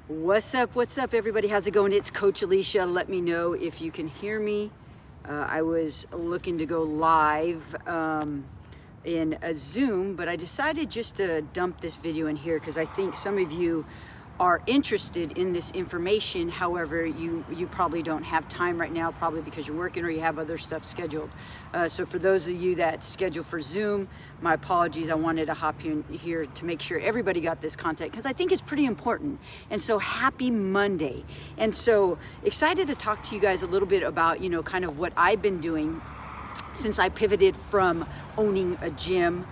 What's up, everybody? How's it going? It's Coach Alisha. Let me know if you can hear me. I was looking to go live in a Zoom, but I decided just to dump this video in here because I think some of you are interested in this information. However, you probably don't have time right now, probably because you're working or you have other stuff scheduled. So for those of you that schedule for Zoom, my apologies. I wanted to hop in here to make sure everybody got this content because I think it's pretty important. And so happy Monday. And so excited to talk to you guys a little bit about, kind of what I've been doing since I pivoted from owning a gym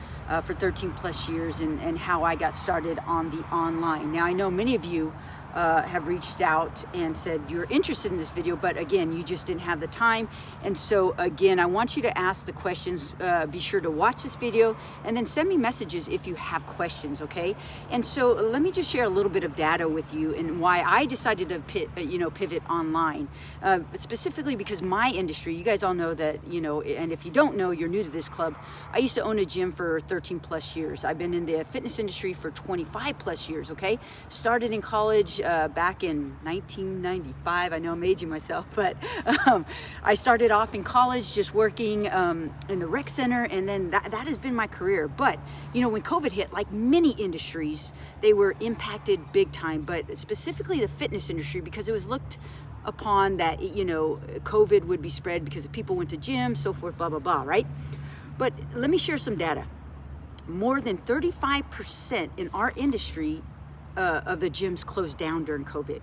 for 13 plus years and how I got started on the online. Now, I know many of you have reached out and said you're interested in this video, but again, you just didn't have the time. And so again, I want you to ask the questions. Be sure to watch this video and then send me messages if you have questions, okay? And so let me just share a little bit of data with you and why I decided to pivot online. Specifically because my industry, you guys all know that, and if you don't know, you're new to this club. I used to own a gym for 13 plus years. I've been in the fitness industry for 25 plus years, okay? Started in college back in 1995. I know I'm aging myself, but I started off in college just working in the rec center, and then that has been my career. But when COVID hit, like many industries, they were impacted big time, but specifically the fitness industry, because it was looked upon that COVID would be spread because people went to gyms, so forth, blah blah blah, right? But let me share some data. More than 35% in our industry of the gyms closed down during COVID.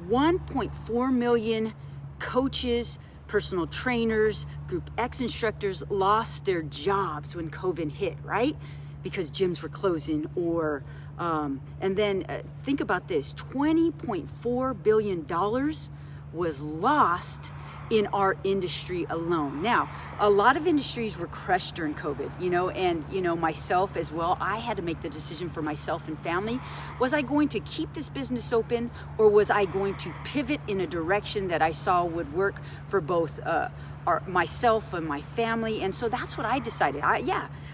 1.4 million coaches, personal trainers, Group X instructors lost their jobs when COVID hit, right? Because gyms were closing and then think about this, $20.4 billion was lost in our industry alone. Now, a lot of industries were crushed during COVID, and myself as well. I had to make the decision for myself and family. Was I going to keep this business open, or was I going to pivot in a direction that I saw would work for both myself and my family? And so that's what I decided.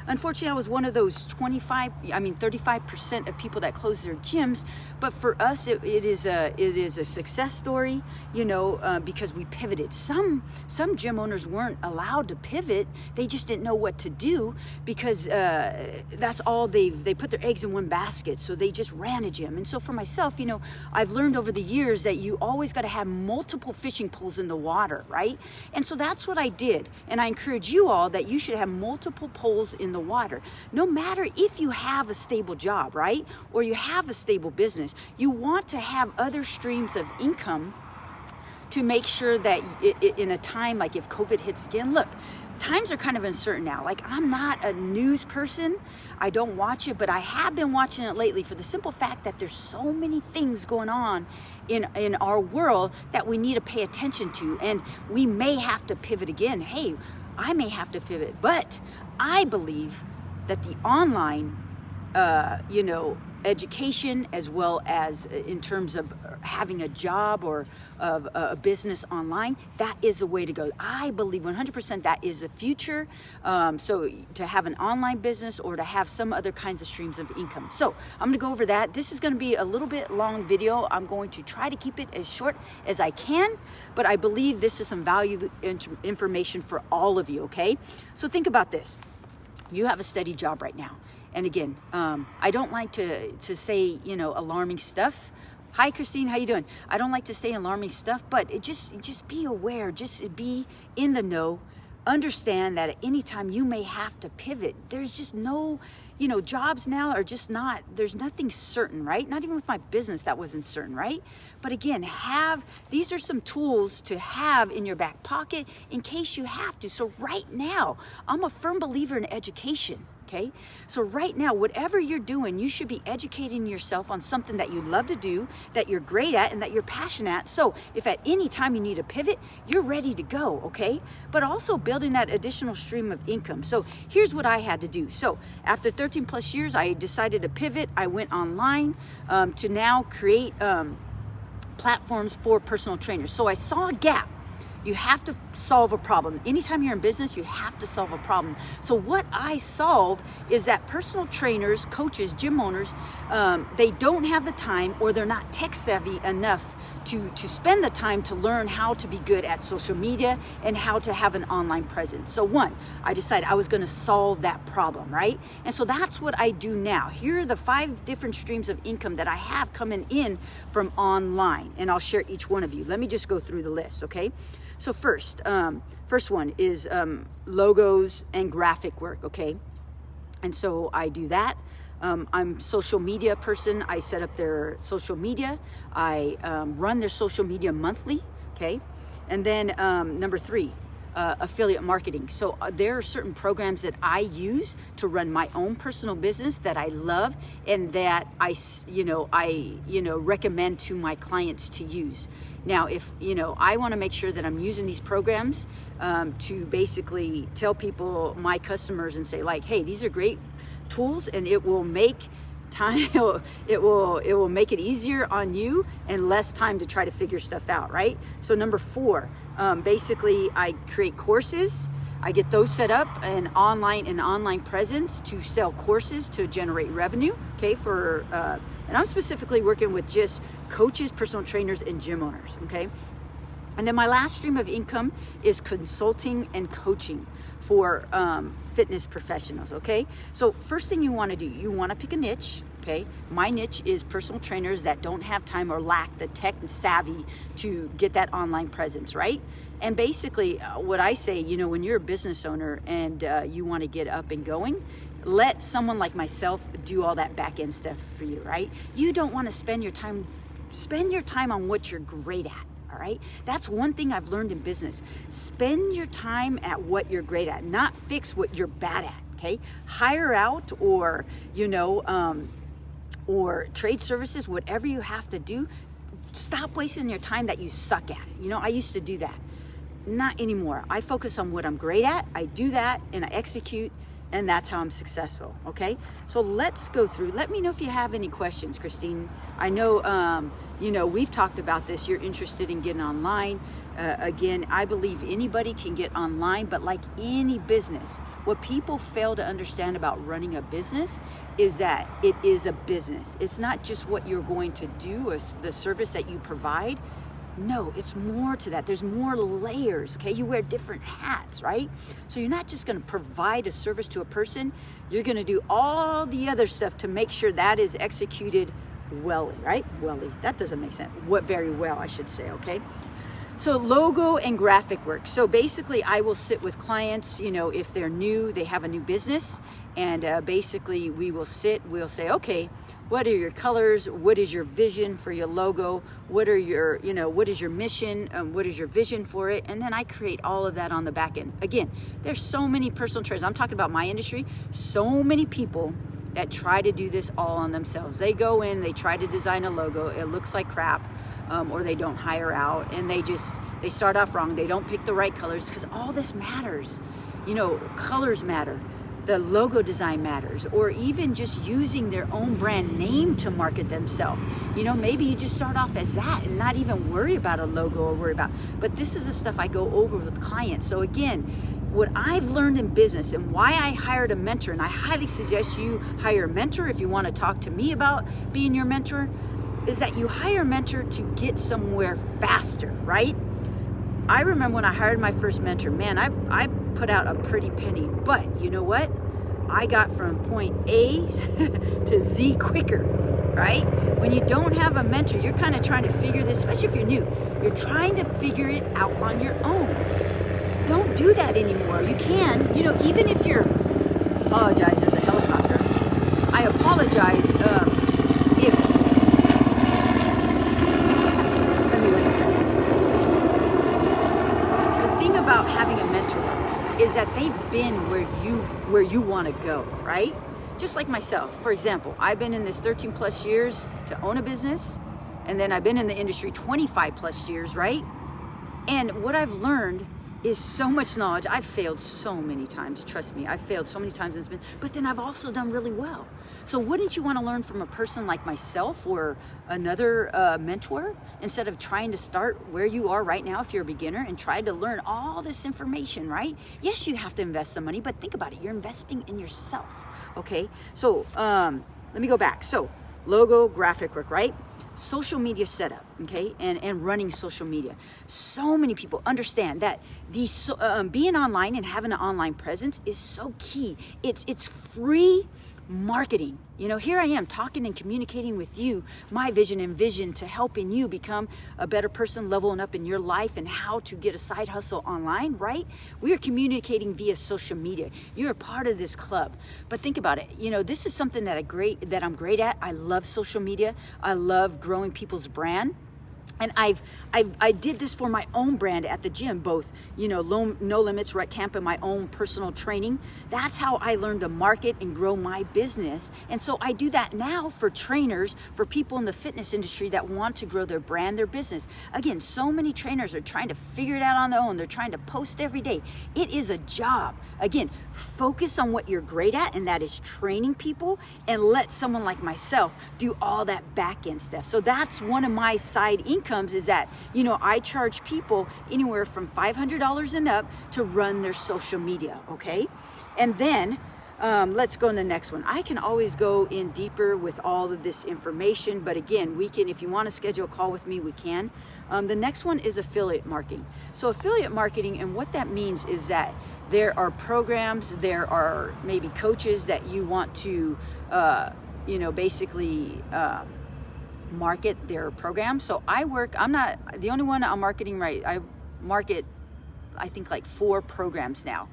Unfortunately, I was one of those 35% of people that closed their gyms. But for us, it is a success story, because we pivoted. Some gym owners weren't allowed to pivot. They just didn't know what to do because that's all they put their eggs in one basket. So they just ran a gym. And so for myself, I've learned over the years that you always got to have multiple fishing poles in the water, right? And so that's what I did. And I encourage you all that you should have multiple poles in the water. No matter if you have a stable job, right? Or you have a stable business, you want to have other streams of income to make sure that in a time like if COVID hits again, look, times are kind of uncertain now. Like, I'm not a news person. I don't watch it, but I have been watching it lately for the simple fact that there's so many things going on in our world that we need to pay attention to. And we may have to pivot again. Hey, I may have to pivot, but I believe that the online, education, as well as in terms of having a job or of a business online, that is the way to go. I believe 100% that is the future. So to have an online business or to have some other kinds of streams of income. So I'm gonna go over that. This is gonna be a little bit long video. I'm going to try to keep it as short as I can, but I believe this is some valuable information for all of you, okay? So think about this. You have a steady job right now. And again, I don't like to say, alarming stuff. Hi, Christine, how you doing? I don't like to say alarming stuff, but just be aware, just be in the know. Understand that at any time you may have to pivot. There's just no, jobs now are just not, there's nothing certain, right? Not even with my business, that wasn't certain, right? But again, these are some tools to have in your back pocket in case you have to. So right now, I'm a firm believer in education. Okay, so right now, whatever you're doing, you should be educating yourself on something that you love to do, that you're great at, and that you're passionate at. So if at any time you need a pivot, you're ready to go, okay? But also building that additional stream of income. So here's what I had to do. So after 13 plus years, I decided to pivot. I went online to now create platforms for personal trainers. So I saw a gap You have to solve a problem. Anytime you're in business, you have to solve a problem. So what I solve is that personal trainers, coaches, gym owners, they don't have the time, or they're not tech savvy enough to spend the time to learn how to be good at social media and how to have an online presence. So one, I decided I was going to solve that problem, right? And so that's what I do now. Here are the 5 different streams of income that I have coming in from online, and I'll share each one of you. Let me just go through the list, okay? So first one is logos and graphic work, okay? And so I do that. I'm social media person. I set up their social media. I run their social media monthly, okay? And then number 3, affiliate marketing. So there are certain programs that I use to run my own personal business that I love, and that I recommend to my clients to use. Now, if I want to make sure that I'm using these programs to basically tell people, my customers, and say like, hey, these are great tools, and it will make time, it will make it easier on you and less time to try to figure stuff out, right? So number 4, basically I create courses. I get those set up, and online presence to sell courses to generate revenue, okay? And I'm specifically working with just coaches, personal trainers, and gym owners, okay? And then my last stream of income is consulting and coaching for fitness professionals, okay? So first thing you want to do, you want to pick a niche, okay? My niche is personal trainers that don't have time or lack the tech savvy to get that online presence, right? And basically what I say, when you're a business owner and you want to get up and going, let someone like myself do all that back end stuff for you, right? You don't want to spend your time on what you're great at. All right. That's one thing I've learned in business. Spend your time at what you're great at, not fix what you're bad at. Okay. Hire out or trade services, whatever you have to do. Stop wasting your time that you suck at. I used to do that. Not anymore. I focus on what I'm great at. I do that and I execute, and that's how I'm successful. Okay. So let's go through. Let me know if you have any questions, Christine. I know, we've talked about this. You're interested in getting online. Again, I believe anybody can get online, but like any business, what people fail to understand about running a business is that it is a business. It's not just what you're going to do or the service that you provide. No, it's more to that. There's more layers, okay? You wear different hats, right? So you're not just going to provide a service to a person. You're going to do all the other stuff to make sure that is executed well, right? That doesn't make sense. Very well, I should say, okay? So logo and graphic work. So basically I will sit with clients, if they're new, they have a new business, and basically we'll say, okay, what are your colors? What is your vision for your logo? What is your mission? What is your vision for it? And then I create all of that on the back end. Again, there's so many personal trainers. I'm talking about my industry. So many people that try to do this all on themselves. They go in, they try to design a logo. It looks like crap. Or they don't hire out, and they start off wrong. They don't pick the right colors, because all this matters. Colors matter. The logo design matters, or even just using their own brand name to market themselves. Maybe you just start off as that and not even worry about a logo but this is the stuff I go over with clients. So again, what I've learned in business and why I hired a mentor, and I highly suggest you hire a mentor if you want to talk to me about being your mentor, is that you hire a mentor to get somewhere faster, right? I remember when I hired my first mentor, man, I put out a pretty penny, but you know what? I got from point A to Z quicker, right? When you don't have a mentor, you're kind of trying to figure this, especially if you're new, you're trying to figure it out on your own. Don't do that anymore. You can, even if you're, apologize, there's a helicopter. I apologize if, let me wait a second. The thing about having a mentor is that they've been where you want to go, right? Just like myself. For example, I've been in this 13 plus years to own a business, and then I've been in the industry 25 plus years, right? And what I've learned is so much knowledge. I've failed so many times. Trust me, I've failed so many times in this business, but then I've also done really well. So wouldn't you want to learn from a person like myself or another mentor instead of trying to start where you are right now if you're a beginner and try to learn all this information, right? Yes, you have to invest some money, but think about it. You're investing in yourself, okay? So let me go back. So logo, graphic work, right? Social media setup, okay, and running social media. So many people understand that these being online and having an online presence is so key. It's free marketing. You know, here I am talking and communicating with you my vision and vision to helping you become a better person, leveling up in your life and how to get a side hustle online, right? We are communicating via social media. You're a part of this club. But think about it. You know, this is something that I'm great at. I love social media. I love growing people's brand. And I did this for my own brand at the gym, both, you know, No Limits Rec Camp and my own personal training. That's how I learned to market and grow my business. And so I do that now for trainers, for people in the fitness industry that want to grow their brand, their business. Again, so many trainers are trying to figure it out on their own. They're trying to post every day. It is a job. Again, focus on what you're great at, and that is training people, and let someone like myself do all that back end stuff. So that's one of my side incomes, is that, you know, I charge people anywhere from $500 and up to run their social media, okay? And then let's go on the next one. I can always go in deeper with all of this information, but again, we can, if you want to schedule a call with me, we can. The next one is affiliate marketing. So affiliate marketing, and what that means is that there are programs, there are maybe coaches that you want to, you know, basically market their program. So I'm not the only one I'm marketing, right? I market, I think, like 4 programs now.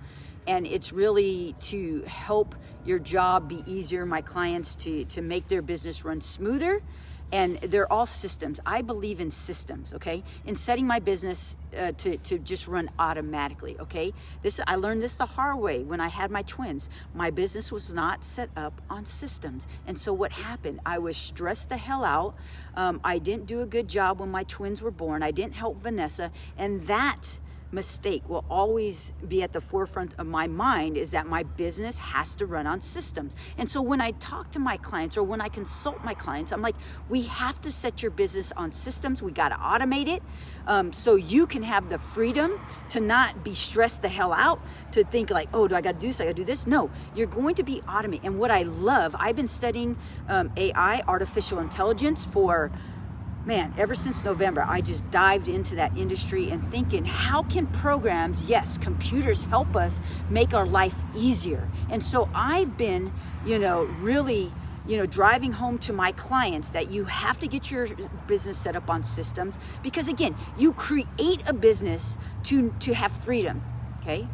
And it's really to help your job be easier, my clients to make their business run smoother. And they're all systems. I believe in systems, okay? In setting my business to just run automatically, okay? I learned this the hard way when I had my twins. My business was not set up on systems. And so what happened? I was stressed the hell out. I didn't do a good job when my twins were born. I didn't help Vanessa. And that mistake will always be at the forefront of my mind, is that my business has to run on systems. And so when I talk to my clients or when I consult my clients, I'm like, we have to set your business on systems. We got to automate it so you can have the freedom to not be stressed the hell out, to think like, oh, do I got to do this? I got to do this? No, you're going to be automated. And what I love, I've been studying AI, artificial intelligence, for ever since November. I just dived into that industry and thinking, how can programs, yes, computers, help us make our life easier? And so I've been, really, driving home to my clients that you have to get your business set up on systems, because again, you create a business to have freedom, okay?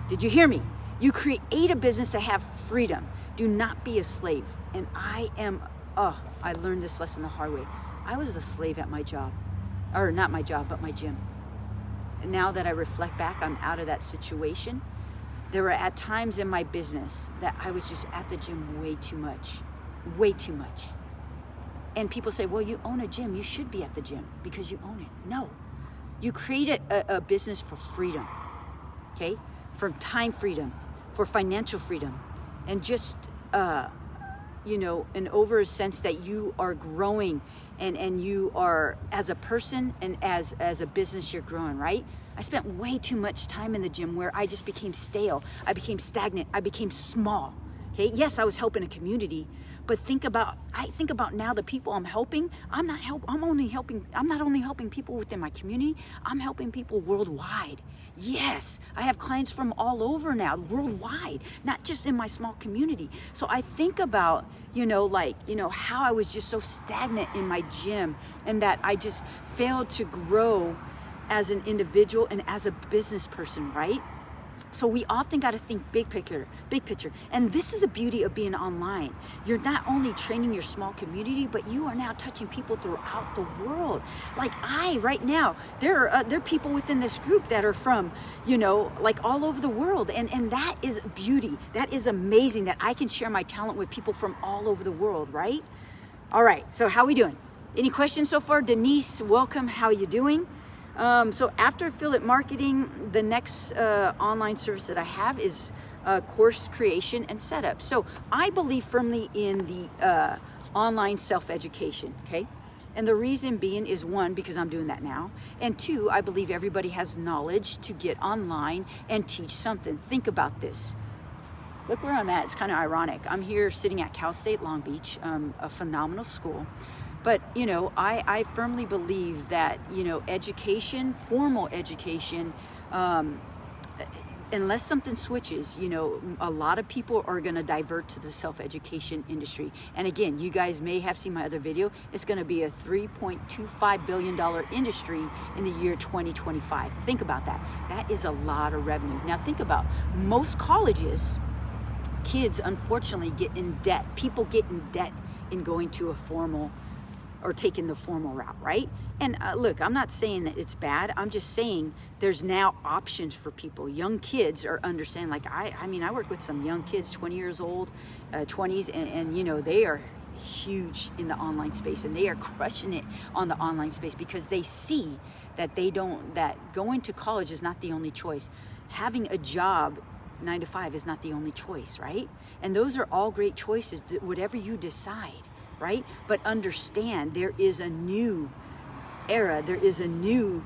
Did you hear me? You create a business to have freedom. Do not be a slave. And I learned this lesson the hard way. I was a slave at my job, or not my job, but my gym. And now that I reflect back, I'm out of that situation. There were at times in my business that I was just at the gym way too much. And people say, well, you own a gym. You should be at the gym because you own it. No, you create a business for freedom, okay? For time freedom, for financial freedom, and just, and over a sense that you are growing and you are, as a person and as a business, you're growing, right? I spent way too much time in the gym where I just became stale. I became stagnant. I became small. Okay. Yes, I was helping a community, but I think about now the people I'm helping. I'm not only helping people within my community. I'm helping people worldwide. Yes, I have clients from all over now, worldwide, not just in my small community. So I think about, how I was just so stagnant in my gym, and that I just failed to grow as an individual and as a business person, right? So we often got to think big picture. And this is the beauty of being online. You're not only training your small community, but you are now touching people throughout the world. Like right now, there are people within this group that are from, all over the world. And that is beauty. That is amazing that I can share my talent with people from all over the world, right? All right, so how we doing? Any questions so far? Denise, welcome. How are you doing? So after affiliate marketing, the next online service that I have is course creation and setup. So I believe firmly in the online self-education, okay? And the reason being is, one, because I'm doing that now. And two, I believe everybody has knowledge to get online and teach something. Think about this. Look where I'm at. It's kind of ironic. I'm here sitting at Cal State Long Beach, a phenomenal school. But, you know, I firmly believe that, you know, education, formal education, unless something switches, you know, a lot of people are going to divert to the self-education industry. And again, you guys may have seen my other video. It's going to be a $3.25 billion industry in the year 2025. Think about that. That is a lot of revenue. Now think about most colleges, kids unfortunately get in debt. People get in debt in going to a formal or taking the formal route, right? And look, I'm not saying that it's bad. I'm just saying there's now options for people. Young kids are understanding. Like I mean, I work with some young kids, 20 years old, 20s, and you know, they are huge in the online space, and they are crushing it on the online space because they see that that going to college is not the only choice. Having a job 9 to 5 is not the only choice, right? And those are all great choices, whatever you decide, right? But understand there is a new era, there is a new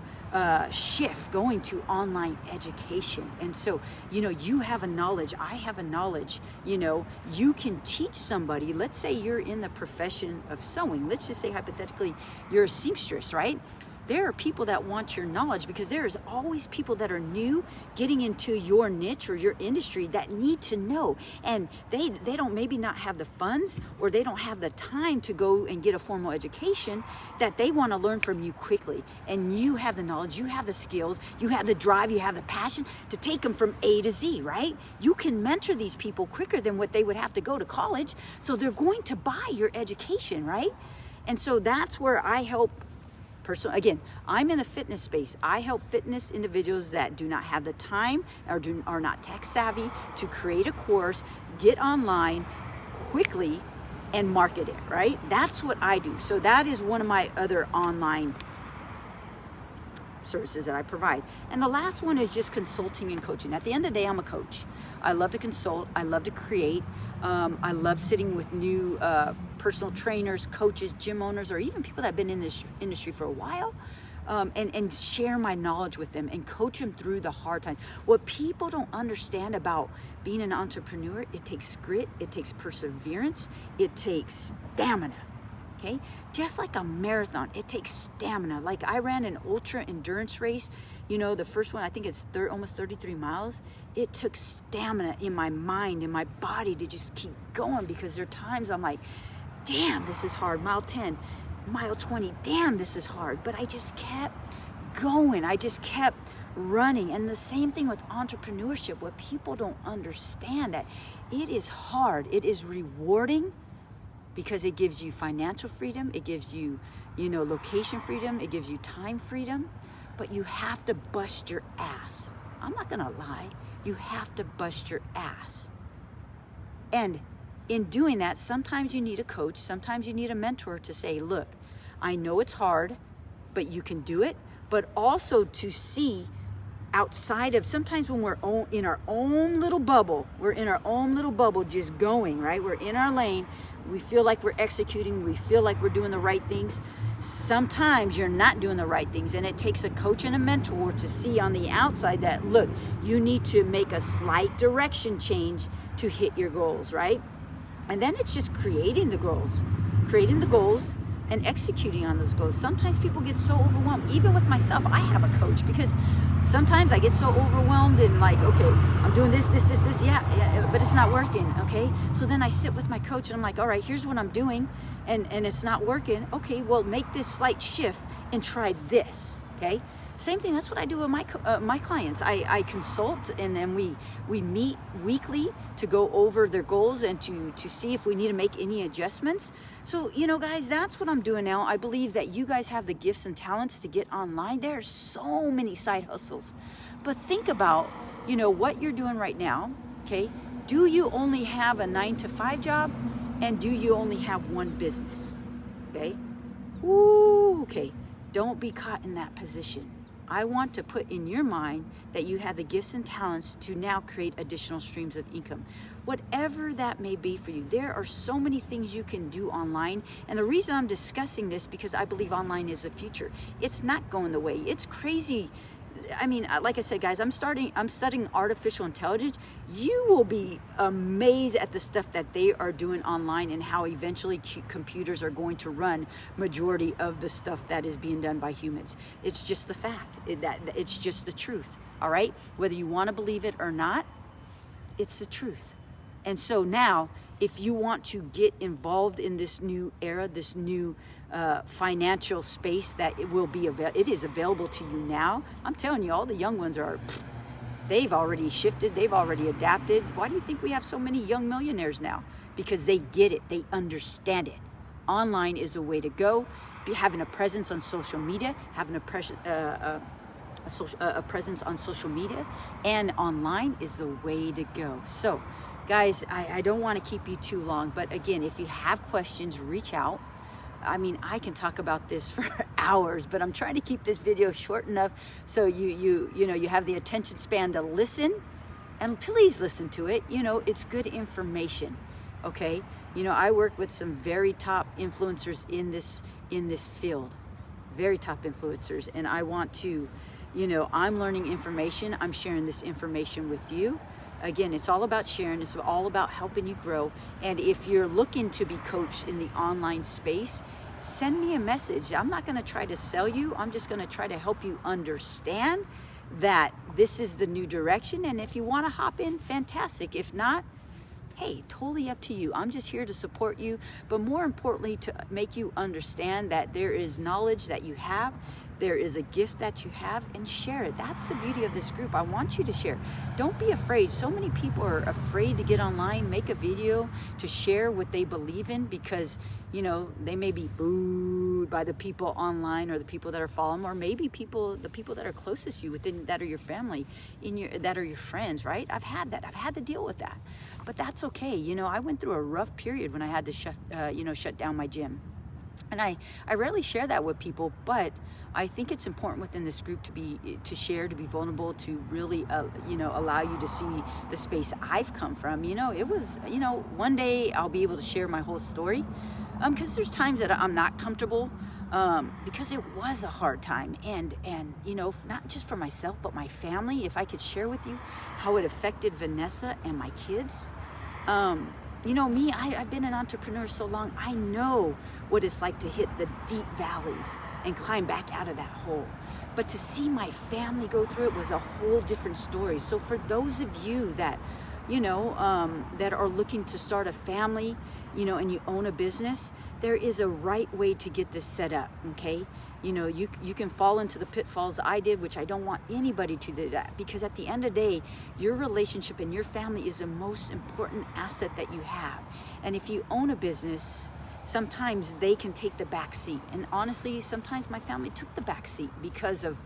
shift going to online education. And so, you know, you have a knowledge, I have a knowledge, you know, you can teach somebody. Let's say you're in the profession of sewing. Let's just say hypothetically you're a seamstress, right? There are people that want your knowledge because there is always people that are new getting into your niche or your industry that need to know. And they don't maybe not have the funds, or they don't have the time to go and get a formal education, that they want to learn from you quickly. And you have the knowledge, you have the skills, you have the drive, you have the passion to take them from A to Z, right? You can mentor these people quicker than what they would have to go to college. So they're going to buy your education, right? And so that's where I help. Again, I'm in the fitness space. I help fitness individuals that do not have the time or are not tech savvy to create a course, get online quickly, and market it, right? That's what I do. So that is one of my other online services that I provide. And the last one is just consulting and coaching. At the end of the day, I'm a coach. I love to consult. I love to create. I love sitting with new personal trainers, coaches, gym owners, or even people that have been in this industry for a while, and share my knowledge with them and coach them through the hard times. What people don't understand about being an entrepreneur, it takes grit, it takes perseverance, it takes stamina. Okay, just like a marathon, it takes stamina. Like I ran an ultra endurance race, you know, the first one, I think it's almost 33 miles. It took stamina in my mind, in my body, to just keep going, because there are times I'm like, damn, this is hard. Mile 10, mile 20, damn, this is hard. But I just kept going. I just kept running. And the same thing with entrepreneurship. What people don't understand, that it is hard. It is rewarding, because it gives you financial freedom, it gives you, you know, location freedom, it gives you time freedom, but you have to bust your ass. I'm not gonna lie, you have to bust your ass. And in doing that, sometimes you need a coach, sometimes you need a mentor to say, look, I know it's hard, but you can do it. But also to see outside of, sometimes when we're in our own little bubble, just going, right? We're in our lane. We feel like we're executing. We feel like we're doing the right things. Sometimes you're not doing the right things, and it takes a coach and a mentor to see on the outside that, look, you need to make a slight direction change to hit your goals, right? And then it's just creating the goals and executing on those goals. Sometimes people get so overwhelmed. Even with myself, I have a coach, because sometimes I get so overwhelmed and like, okay, I'm doing this, yeah, but it's not working, okay? So then I sit with my coach and I'm like, all right, here's what I'm doing, and it's not working. Okay, well, make this slight shift and try this, okay? Same thing, that's what I do with my clients. I consult, and then we meet weekly to go over their goals and to see if we need to make any adjustments. So, you know, guys, that's what I'm doing now. I believe that you guys have the gifts and talents to get online. There are so many side hustles. But think about, you know, what you're doing right now, okay? Do you only have a 9-to-5 job? And do you only have one business, okay? Ooh, okay. Don't be caught in that position. I want to put in your mind that you have the gifts and talents to now create additional streams of income. Whatever that may be for you, there are so many things you can do online. And the reason I'm discussing this, because I believe online is the future. It's not going the way. It's crazy. I mean, like I said, guys, I'm studying artificial intelligence. You will be amazed at the stuff that they are doing online and how eventually computers are going to run majority of the stuff that is being done by humans. It's just the fact. It's just the truth. All right? Whether you want to believe it or not, it's the truth. And so now, if you want to get involved in this new era, this new financial space that it is available to you now, I'm telling you, all the young ones they've already shifted, they've already adapted. Why do you think we have so many young millionaires now? Because they get it, they understand it. Online is the way to go. Having a presence on social media, having a presence on social media and online is the way to go. So, guys, I don't want to keep you too long, but again, if you have questions, reach out. I mean, I can talk about this for hours, but I'm trying to keep this video short enough so you have the attention span to listen, and please listen to it. It's good information. Okay? I work with some very top influencers in this field. Very top influencers, and I want to, I'm learning information. I'm sharing this information with you. Again, it's all about sharing. It's all about helping you grow. And if you're looking to be coached in the online space, send me a message. I'm not going to try to sell you. I'm just going to try to help you understand that this is the new direction. And if you want to hop in, fantastic. If not, hey, totally up to you. I'm just here to support you, but more importantly, to make you understand that there is knowledge that you have. There is a gift that you have, and share it. That's the beauty of this group. I want you to share. Don't be afraid. So many people are afraid to get online, make a video to share what they believe in because, they may be booed by the people online or the people that are following, or maybe the people that are closest to you, that are your family, that are your friends, right? I've had that. I've had to deal with that. But that's okay. I went through a rough period when I had to shut down my gym. And I rarely share that with people, but I think it's important within this group to share, to be vulnerable, to really, allow you to see the space I've come from. It was, one day I'll be able to share my whole story, because there's times that I'm not comfortable, because it was a hard time, and not just for myself, but my family. If I could share with you how it affected Vanessa and my kids. Me, I've been an entrepreneur so long, I know what it's like to hit the deep valleys and climb back out of that hole. But to see my family go through it was a whole different story. So for those of you that, that are looking to start a family, and you own a business, there is a right way to get this set up, okay? You can fall into the pitfalls I did, which I don't want anybody to do that, because at the end of the day, your relationship and your family is the most important asset that you have. And if you own a business, sometimes they can take the back seat. And honestly, sometimes my family took the back seat because of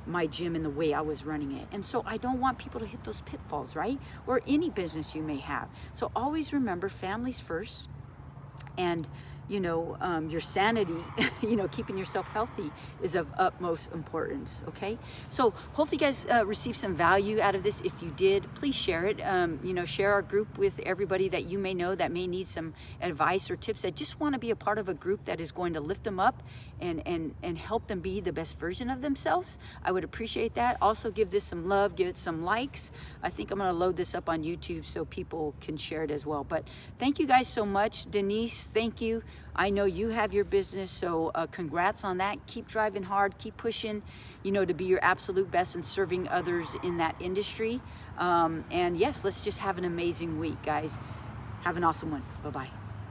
my gym and the way I was running it. And so I don't want people to hit those pitfalls, right? Or any business you may have. So always remember, families first, and your sanity, keeping yourself healthy is of utmost importance, okay? So hopefully you guys received some value out of this. If you did, please share it. Share our group with everybody that you may know that may need some advice or tips, that just want to be a part of a group that is going to lift them up and help them be the best version of themselves. I would appreciate that. Also, give this some love, give it some likes. I think I'm going to load this up on YouTube so people can share it as well. But thank you guys so much. Denise, thank you. I know you have your business, so congrats on that. Keep driving hard, keep pushing, to be your absolute best and serving others in that industry. And yes, let's just have an amazing week, guys. Have an awesome one. Bye-bye.